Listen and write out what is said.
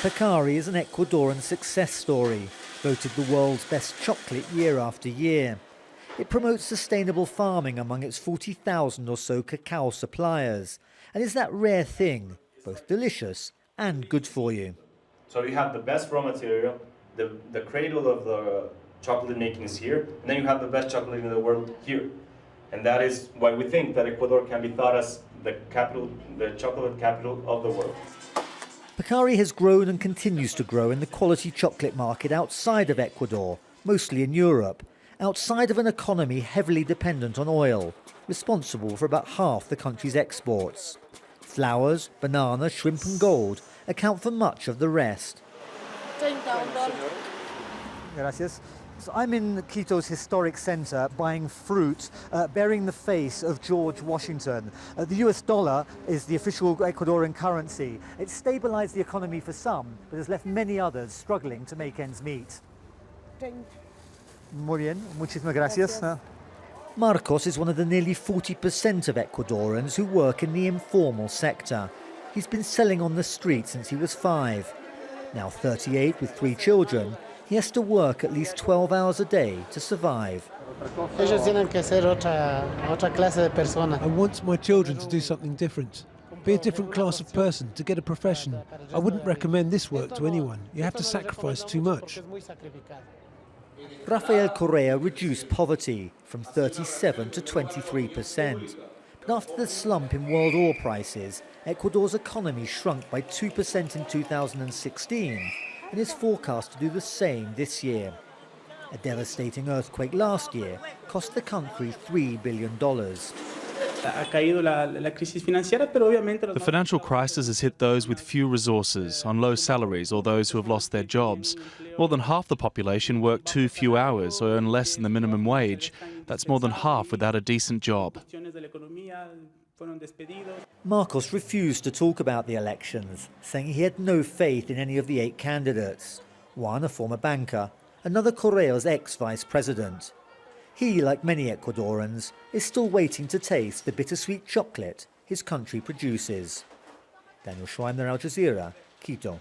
Pacari is an Ecuadorian success story, voted the world's best chocolate year after year. It promotes sustainable farming among its 40,000 or so cacao suppliers, and is that rare thing, both delicious and good for you. So you have the best raw material, the cradle of the chocolate making is here, and then you have the best chocolate in the world here. And that is why we think that Ecuador can be thought as the chocolate capital of the world. Pacari has grown and continues to grow in the quality chocolate market outside of Ecuador, mostly in Europe, outside of an economy heavily dependent on oil, responsible for about half the country's exports. Flowers, banana, shrimp and gold account for much of the rest. Gracias. So I'm in Quito's historic centre buying fruit bearing the face of George Washington. The US dollar is the official Ecuadorian currency. It's stabilised the economy for some, but has left many others struggling to make ends meet. Muy bien, muchísimas gracias. Marcos is one of the nearly 40% of Ecuadorians who work in the informal sector. He's been selling on the street since he was 5. Now 38 with 3 children, he has to work at least 12 hours a day to survive. I want my children to do something different, be a different class of person, to get a profession. I wouldn't recommend this work to anyone. You have to sacrifice too much. Rafael Correa reduced poverty from 37 to 23%. But after the slump in world oil prices, Ecuador's economy shrunk by 2% in 2016 and is forecast to do the same this year. A devastating earthquake last year cost the country $3 billion. The financial crisis has hit those with few resources, on low salaries, or those who have lost their jobs. More than half the population work too few hours or earn less than the minimum wage. That's more than half without a decent job. Marcos refused to talk about the elections, saying he had no faith in any of the 8 candidates. One, a former banker, another Correa's ex-vice president. He, like many Ecuadorians, is still waiting to taste the bittersweet chocolate his country produces. Daniel Schweimler, Jazeera, Quito.